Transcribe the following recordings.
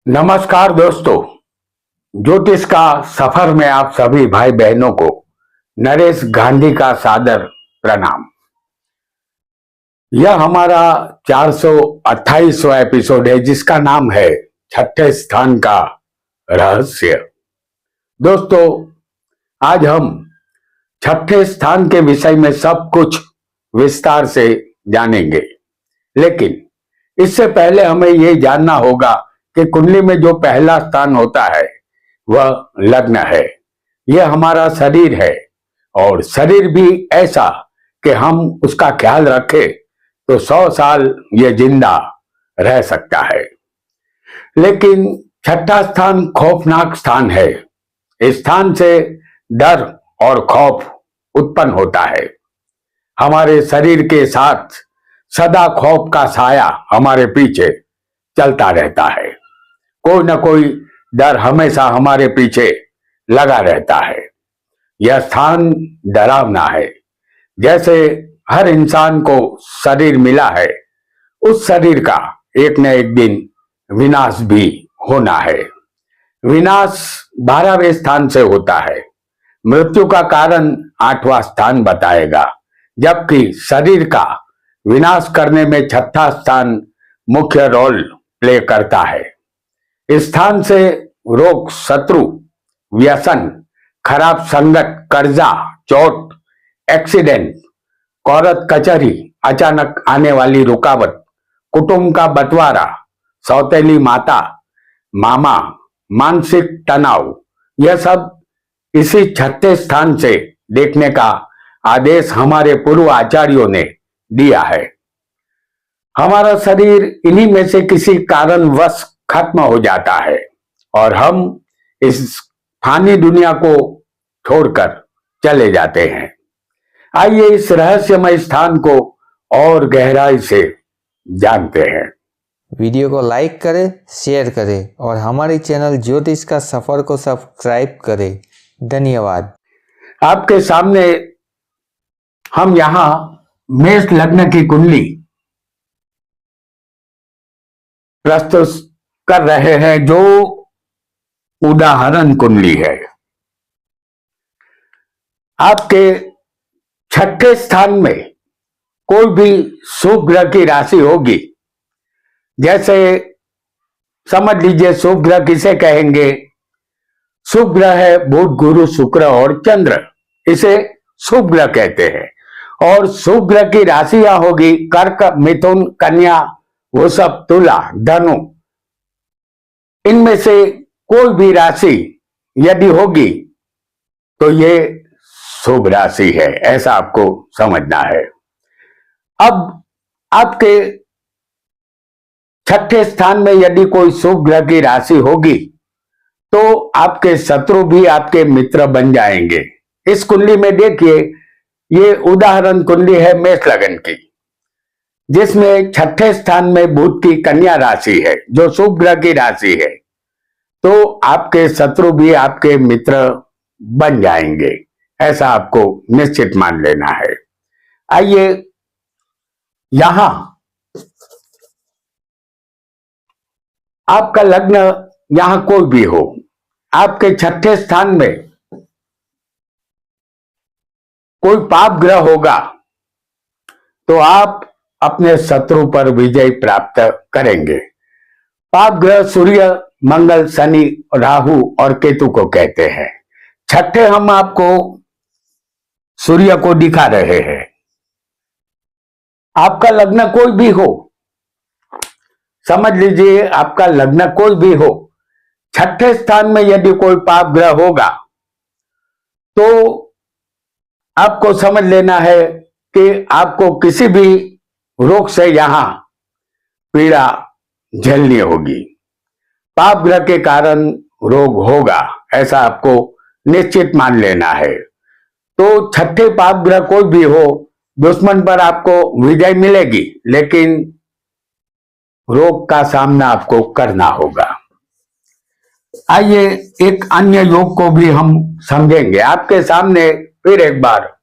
नमस्कार दोस्तों, ज्योतिष का सफर में आप सभी भाई बहनों को नरेश गांधी का सादर प्रणाम। यह हमारा 428वां एपिसोड है जिसका नाम है छठे स्थान का रहस्य। दोस्तों, आज हम छठे स्थान के विषय में सब कुछ विस्तार से जानेंगे, लेकिन इससे पहले हमें यह जानना होगा कि कुंडली में जो पहला स्थान होता है वह लग्न है। यह हमारा शरीर है और शरीर भी ऐसा कि हम उसका ख्याल रखें तो 100 साल यह जिंदा रह सकता है। लेकिन छठा स्थान खौफनाक स्थान है। इस स्थान से डर और खौफ उत्पन्न होता है। हमारे शरीर के साथ सदा खौफ का साया हमारे पीछे चलता रहता है। कोई ना कोई डर हमेशा हमारे पीछे लगा रहता है। यह स्थान डरावना है। जैसे हर इंसान को शरीर मिला है, उस शरीर का एक न एक दिन विनाश भी होना है। विनाश 12वें स्थान से होता है। मृत्यु का कारण 8वां स्थान बताएगा, जबकि शरीर का विनाश करने में छठा स्थान मुख्य रोल प्ले करता है। इस स्थान से रोग, शत्रु, व्यसन, खराब संगत, कर्जा, चोट, एक्सीडेंट, कोर्ट कचहरी, अचानक आने वाली रुकावट, कुटुंब का बंटवारा, सौतेली माता, मामा, मानसिक तनाव, यह सब इसी छठे स्थान से देखने का आदेश हमारे पूर्व आचार्यों ने दिया है। हमारा शरीर इन्हीं में से किसी कारणवश खत्म हो जाता है और हम इस फानी दुनिया को छोड़कर चले जाते हैं। आइए इस रहस्यमय स्थान को और गहराई से जानते हैं। वीडियो को लाइक करें, शेयर करें और हमारे चैनल ज्योतिष का सफर को सब्सक्राइब करें। धन्यवाद। आपके सामने हम यहां मेष लग्न की कुंडली प्रस्तुत कर रहे हैं, जो उदाहरण कुंडली है। आपके छठे स्थान में कोई भी शुभ ग्रह की राशि होगी। जैसे समझ लीजिए, शुभ ग्रह किसे कहेंगे? शुभ ग्रह है बुध, गुरु, शुक्र और चंद्र, इसे शुभ ग्रह कहते हैं। और शुभ ग्रह की राशियां होगी कर्क, मिथुन, कन्या, वृषभ, तुला, धनु। इनमें से कोई भी राशि यदि होगी तो ये शुभ राशि है, ऐसा आपको समझना है। अब आपके छठे स्थान में यदि कोई शुभ ग्रह की राशि होगी तो आपके शत्रु भी आपके मित्र बन जाएंगे। इस कुंडली में देखिए, ये उदाहरण कुंडली है मेष लग्न की, जिसमें छठे स्थान में बुध की कन्या राशि है जो शुभ ग्रह की राशि है। तो आपके शत्रु भी आपके मित्र बन जाएंगे, ऐसा आपको निश्चित मान लेना है। आइए, यहां आपका लग्न यहां कोई भी हो, आपके छठे स्थान में कोई पाप ग्रह होगा तो आप अपने शत्रु पर विजय प्राप्त करेंगे। पाप ग्रह सूर्य, मंगल, शनि, राहु और केतु को कहते हैं। छठे हम आपको सूर्य को दिखा रहे हैं। आपका लग्न कोई भी हो, समझ लीजिए आपका लग्न कोई भी हो, छठे स्थान में यदि कोई पाप ग्रह होगा तो आपको समझ लेना है कि आपको किसी भी रोग से यहां पीड़ा झेलनी होगी। पाप ग्रह के कारण रोग होगा, ऐसा आपको निश्चित मान लेना है। तो छठे पाप ग्रह कोई भी हो, दुश्मन पर आपको विजय मिलेगी, लेकिन रोग का सामना आपको करना होगा। आइए एक अन्य योग को भी हम समझेंगे। आपके सामने फिर एक बार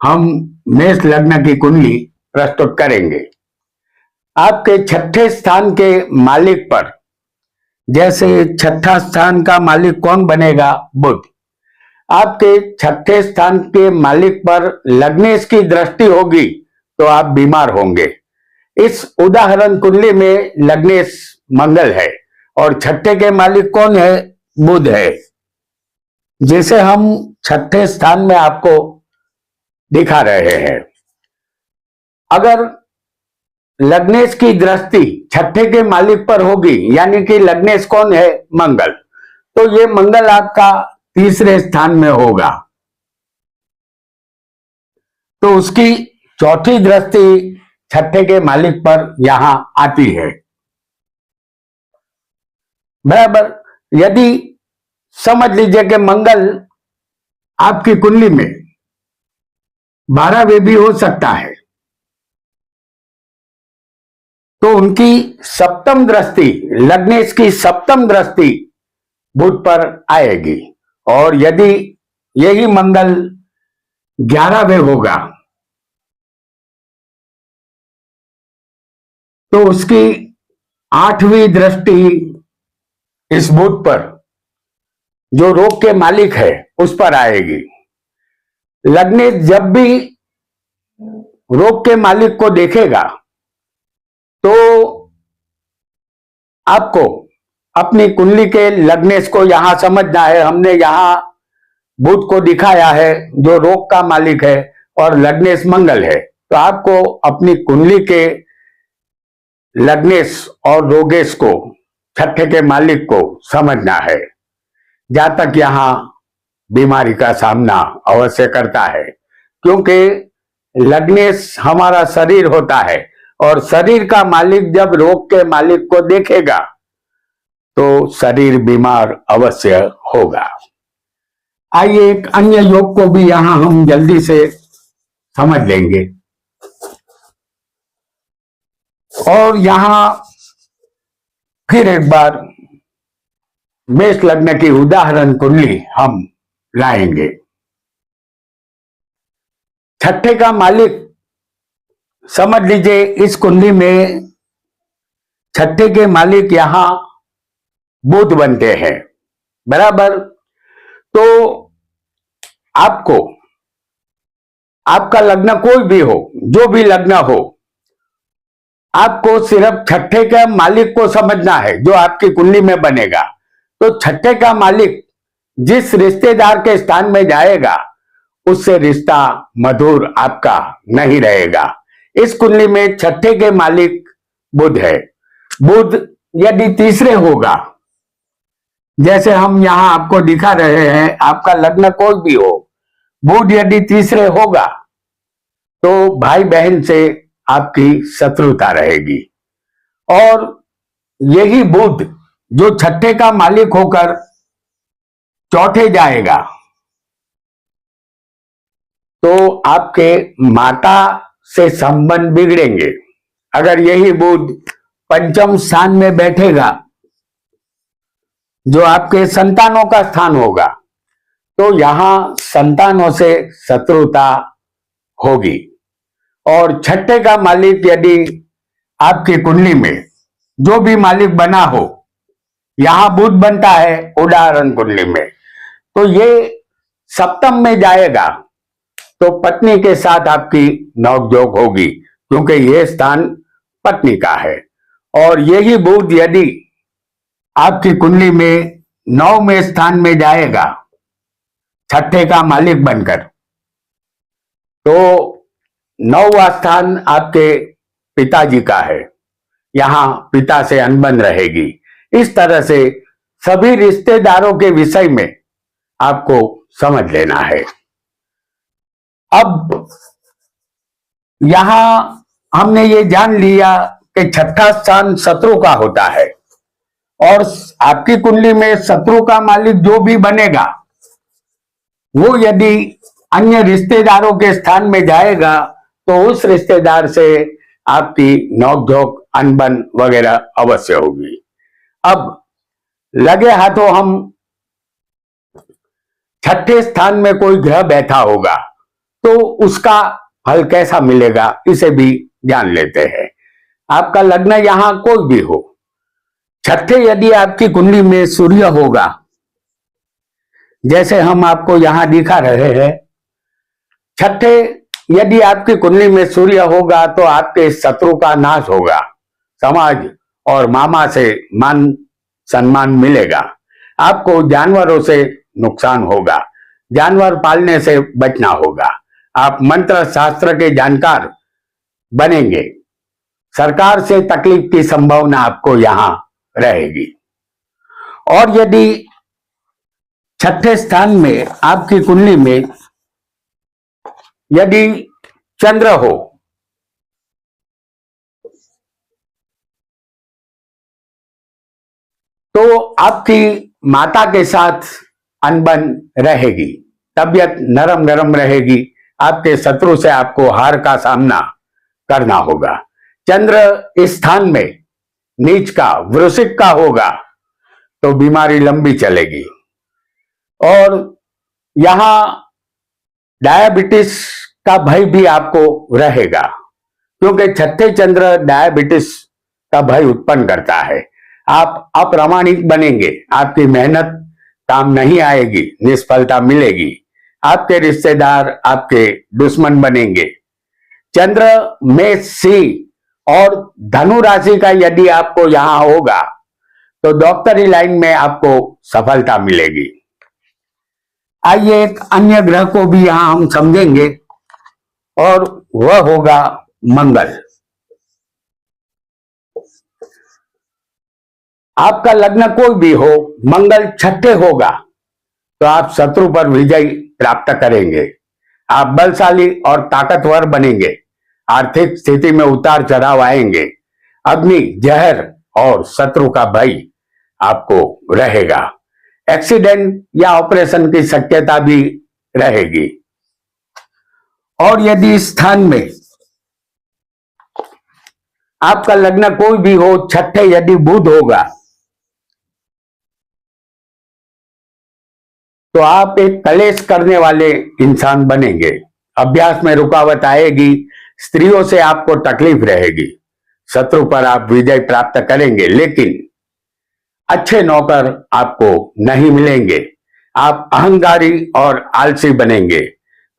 हम मेष लग्न की कुंडली प्रस्तुत करेंगे। आपके छठे स्थान के मालिक पर जैसे छठा स्थान का मालिक कौन बनेगा? बुध। आपके छठे स्थान के मालिक पर लग्नेश की दृष्टि होगी तो आप बीमार होंगे। इस उदाहरण कुंडली में लग्नेश मंगल है और छठे के मालिक कौन है? बुध है, जिसे हम छठे स्थान में आपको दिखा रहे हैं। अगर लग्नेश की दृष्टि छठे के मालिक पर होगी, यानी कि लग्नेश कौन है? मंगल, तो ये मंगल आपका तीसरे स्थान में होगा, तो उसकी चौथी दृष्टि छठे के मालिक पर यहां आती है। बराबर। यदि समझ लीजिए कि मंगल आपकी कुंडली में 12वें भी हो सकता है, तो उनकी सप्तम दृष्टि, लग्नेश की सप्तम दृष्टि बुध पर आएगी। और यदि यही मंगल 11वें होगा तो उसकी 8वीं दृष्टि इस बुध पर, जो रोग के मालिक है, उस पर आएगी। लग्नेश जब भी रोग के मालिक को देखेगा तो आपको अपनी कुंडली के लग्नेश को यहां समझना है। हमने यहां बुध को दिखाया है जो रोग का मालिक है और लग्नेश मंगल है, तो आपको अपनी कुंडली के लग्नेश और रोगेश को, छठे के मालिक को समझना है। जातक यहां बीमारी का सामना अवश्य करता है, क्योंकि लग्नेश हमारा शरीर होता है और शरीर का मालिक जब रोग के मालिक को देखेगा तो शरीर बीमार अवश्य होगा। आइए एक अन्य योग को भी यहां हम जल्दी से समझ लेंगे। और यहां फिर एक बार मेष लग्न की उदाहरण कुंडली हम लाएंगे। छठे का मालिक समझ लीजिए, इस कुंडली में छठे के मालिक यहां बुध बनते हैं। बराबर। तो आपको, आपका लग्न कोई भी हो, जो भी लग्न हो, आपको सिर्फ छठे के मालिक को समझना है जो आपकी कुंडली में बनेगा। तो छठे का मालिक जिस रिश्तेदार के स्थान में जाएगा उससे रिश्ता मधुर आपका नहीं रहेगा। इस कुंडली में छठे के मालिक बुध है। बुध यदि तीसरे होगा, जैसे हम यहां आपको दिखा रहे हैं, आपका लग्न कोई भी हो, बुध यदि तीसरे होगा तो भाई बहन से आपकी शत्रुता रहेगी। और यही बुध जो छठे का मालिक होकर चौथे जाएगा तो आपके माता से संबंध बिगड़ेंगे। अगर यही बुध पंचम स्थान में बैठेगा, जो आपके संतानों का स्थान होगा, तो यहां संतानों से शत्रुता होगी। और छठे का मालिक यदि आपकी कुंडली में जो भी मालिक बना हो, यहां बुध बनता है उदाहरण कुंडली में, तो ये सप्तम में जाएगा तो पत्नी के साथ आपकी नोकझोंक होगी, क्योंकि यह स्थान पत्नी का है। और यही बुध यदि आपकी कुंडली में 9वें स्थान में जाएगा छठे का मालिक बनकर, तो 9वां स्थान आपके पिताजी का है, यहां पिता से अनबन रहेगी। इस तरह से सभी रिश्तेदारों के विषय में आपको समझ लेना है। अब यहां हमने ये जान लिया कि छठा स्थान शत्रु का होता है, और आपकी कुंडली में शत्रु का मालिक जो भी बनेगा वो यदि अन्य रिश्तेदारों के स्थान में जाएगा तो उस रिश्तेदार से आपकी नोकझोंक, अनबन वगैरह अवश्य होगी। अब लगे हाथों हम छठे स्थान में कोई ग्रह बैठा होगा तो उसका फल कैसा मिलेगा, इसे भी जान लेते हैं। आपका लग्न यहां कोई भी हो, छठे यदि आपकी कुंडली में सूर्य होगा, जैसे हम आपको यहां दिखा रहे हैं, छठे यदि आपकी कुंडली में सूर्य होगा तो आपके शत्रु का नाश होगा, समाज और मामा से मान सम्मान मिलेगा, आपको जानवरों से नुकसान होगा, जानवर पालने से बचना होगा, आप मंत्र शास्त्र के जानकार बनेंगे, सरकार से तकलीफ की संभावना आपको यहां रहेगी। और यदि छठे स्थान में आपकी कुंडली में यदि चंद्र हो तो आपकी माता के साथ अनबन रहेगी, तबीयत नरम नरम रहेगी, आपके शत्रु से आपको हार का सामना करना होगा। चंद्र इस स्थान में नीच का वृश्चिक का होगा तो बीमारी लंबी चलेगी। और यहां डायबिटीज का भय भी आपको रहेगा, क्योंकि छठे चंद्र डायबिटीज का भय उत्पन्न करता है। आप अप्रामाणिक बनेंगे, आपकी मेहनत काम नहीं आएगी, निष्फलता मिलेगी, आपके रिश्तेदार आपके दुश्मन बनेंगे। चंद्र मेष सिंह और धनु राशि का यदि आपको यहां होगा तो डॉक्टरी लाइन में आपको सफलता मिलेगी। आइए एक अन्य ग्रह को भी यहां हम समझेंगे और वह होगा मंगल। आपका लग्न कोई भी हो, मंगल छठे होगा तो आप शत्रु पर विजय प्राप्त करेंगे, आप बलशाली और ताकतवर बनेंगे, आर्थिक स्थिति में उतार चढ़ाव आएंगे, अग्नि जहर और शत्रु का भय आपको रहेगा, एक्सीडेंट या ऑपरेशन की शक्यता भी रहेगी। और यदि इस स्थान में आपका लग्न कोई भी हो, छठे यदि बुध होगा तो आप एक कलेश करने वाले इंसान बनेंगे, अभ्यास में रुकावट आएगी, स्त्रियों से आपको तकलीफ रहेगी, शत्रु पर आप विजय प्राप्त करेंगे, लेकिन अच्छे नौकर आपको नहीं मिलेंगे, आप अहंकारी और आलसी बनेंगे,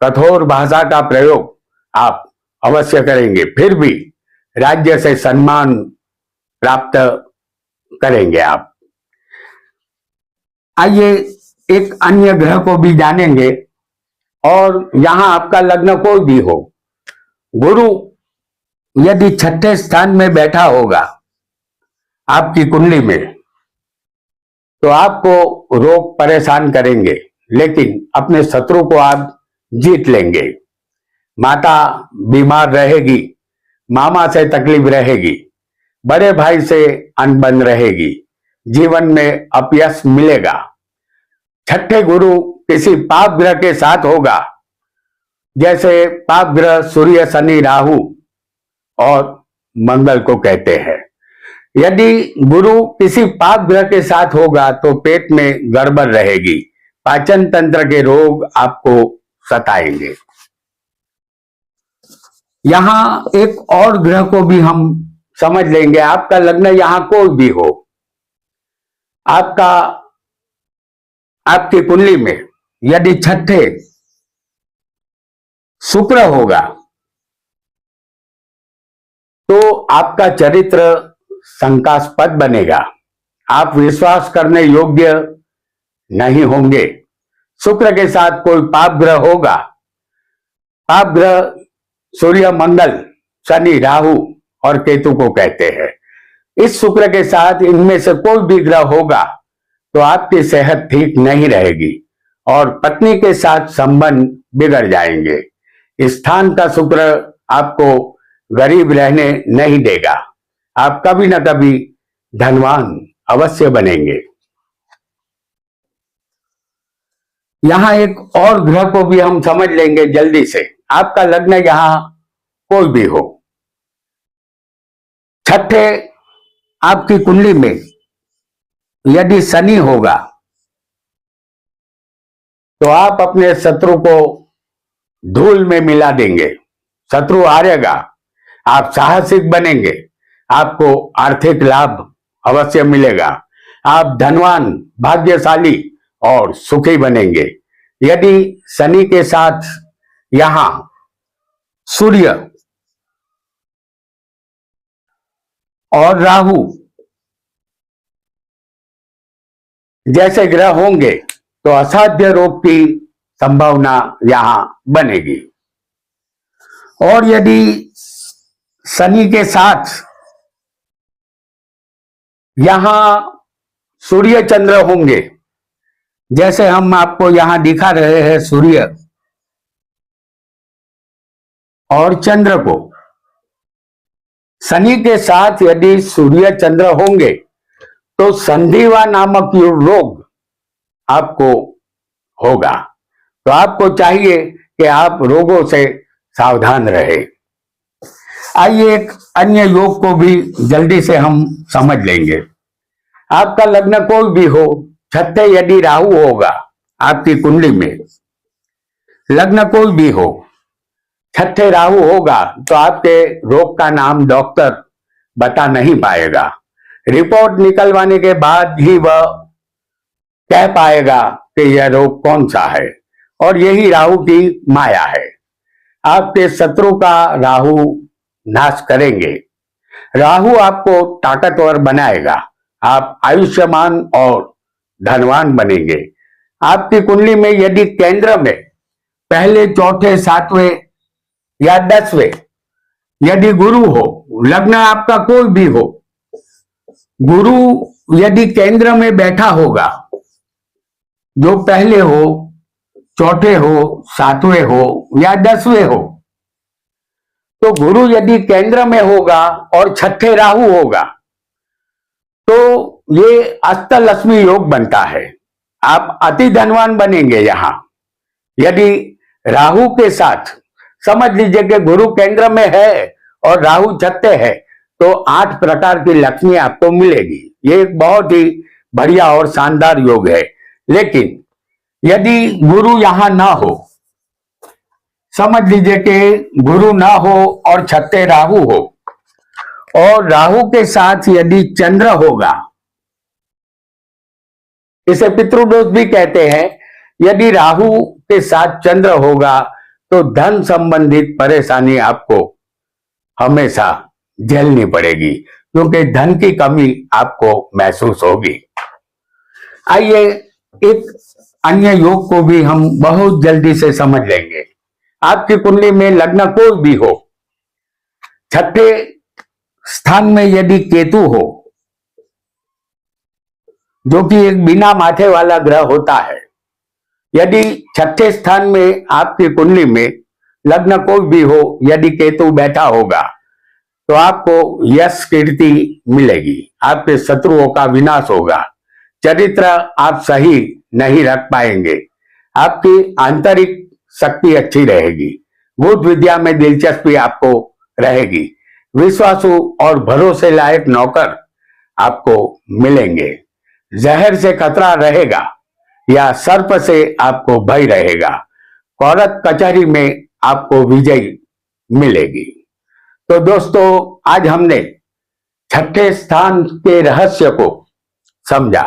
कठोर भाषा का प्रयोग आप अवश्य करेंगे, फिर भी राज्य से सम्मान प्राप्त करेंगे आप। आइए एक अन्य ग्रह को भी जानेंगे, और यहां आपका लग्न कोई भी हो, गुरु यदि छठे स्थान में बैठा होगा आपकी कुंडली में तो आपको रोग परेशान करेंगे, लेकिन अपने शत्रु को आप जीत लेंगे, माता बीमार रहेगी, मामा से तकलीफ रहेगी, बड़े भाई से अनबन रहेगी, जीवन में अपयश मिलेगा। छठे गुरु किसी पाप ग्रह के साथ होगा, जैसे पाप ग्रह सूर्य शनि राहु और मंगल को कहते हैं। यदि गुरु किसी पाप ग्रह के साथ होगा तो पेट में गड़बड़ रहेगी, पाचन तंत्र के रोग आपको सताएंगे। यहां एक और ग्रह को भी हम समझ लेंगे, आपका लग्न यहां कोई भी हो, आपकी कुंडली में यदि छठे शुक्र होगा तो आपका चरित्र शंकास्पद बनेगा, आप विश्वास करने योग्य नहीं होंगे। शुक्र के साथ कोई पाप ग्रह होगा, पाप ग्रह सूर्य मंगल शनि राहु और केतु को कहते हैं। इस शुक्र के साथ इनमें से कोई भी ग्रह होगा तो आपकी सेहत ठीक नहीं रहेगी और पत्नी के साथ संबंध बिगड़ जाएंगे। स्थान का शुक्र आपको गरीब रहने नहीं देगा, आप कभी ना कभी धनवान अवश्य बनेंगे। यहां एक और ग्रह को भी हम समझ लेंगे जल्दी से, आपका लग्न यहां कोई भी हो, छठे आपकी कुंडली में यदि शनि होगा तो आप अपने शत्रु को धूल में मिला देंगे, शत्रु हारेगा, आप साहसिक बनेंगे, आपको आर्थिक लाभ अवश्य मिलेगा। आप धनवान, भाग्यशाली और सुखी बनेंगे। यदि शनि के साथ यहां सूर्य और राहु जैसे ग्रह होंगे तो असाध्य रोग की संभावना यहां बनेगी। और यदि शनि के साथ यहां सूर्य चंद्र होंगे, जैसे हम आपको यहां दिखा रहे हैं सूर्य और चंद्र को, शनि के साथ यदि सूर्य चंद्र होंगे तो संधिवा नामक रोग आपको होगा। तो आपको चाहिए कि आप रोगों से सावधान रहे। आइए एक अन्य योग को भी जल्दी से हम समझ लेंगे। आपका लग्न कोई भी हो, छठे यदि राहु होगा आपकी कुंडली में, लग्न कोई भी हो, छठे राहु होगा तो आपके रोग का नाम डॉक्टर बता नहीं पाएगा। रिपोर्ट निकलवाने के बाद ही वह कह पाएगा कि यह रोग कौन सा है, और यही राहु की माया है। आपके शत्रु का राहु नाश करेंगे। राहु आपको ताकतवर बनाएगा। आप आयुष्मान और धनवान बनेंगे। आपकी कुंडली में यदि केंद्र में पहले, चौथे, सातवें या 10वें यदि गुरु हो, लग्न आपका कोई भी हो, गुरु यदि केंद्र में बैठा होगा, जो पहले हो, चौथे हो, सातवें हो या 10वें हो, तो गुरु यदि केंद्र में होगा और छठे राहु होगा तो ये अष्टलक्ष्मी योग बनता है। आप अति धनवान बनेंगे। यहां यदि राहु के साथ समझ लीजिए कि गुरु केंद्र में है और राहु छठे है तो 8 प्रकार की लक्ष्मी आपको मिलेगी। ये एक बहुत ही बढ़िया और शानदार योग है। लेकिन यदि गुरु यहां ना हो, समझ लीजिए कि गुरु ना हो और छठे राहु हो, और राहु के साथ यदि चंद्र होगा, इसे पितृदोष भी कहते हैं। यदि राहु के साथ चंद्र होगा तो धन संबंधित परेशानी आपको हमेशा झेलनी पड़ेगी, क्योंकि धन की कमी आपको महसूस होगी। आइए एक अन्य योग को भी हम बहुत जल्दी से समझ लेंगे। आपकी कुंडली में लग्न कोई भी हो, छठे स्थान में यदि केतु हो, जो कि एक बिना माथे वाला ग्रह होता है, यदि छठे स्थान में आपकी कुंडली में लग्न कोई भी हो, यदि केतु बैठा होगा तो आपको यश कीर्ति मिलेगी। आपके शत्रुओं का विनाश होगा। चरित्र आप सही नहीं रख पाएंगे। आपकी आंतरिक शक्ति अच्छी रहेगी। भूत विद्या में दिलचस्पी आपको रहेगी। विश्वासु और भरोसे लायक नौकर आपको मिलेंगे। जहर से खतरा रहेगा या सर्प से आपको भय रहेगा। कोर्ट कचहरी में आपको विजय मिलेगी। तो दोस्तों, आज हमने छठे स्थान के रहस्य को समझा।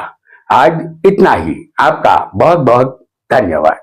आज इतना ही। आपका बहुत बहुत धन्यवाद।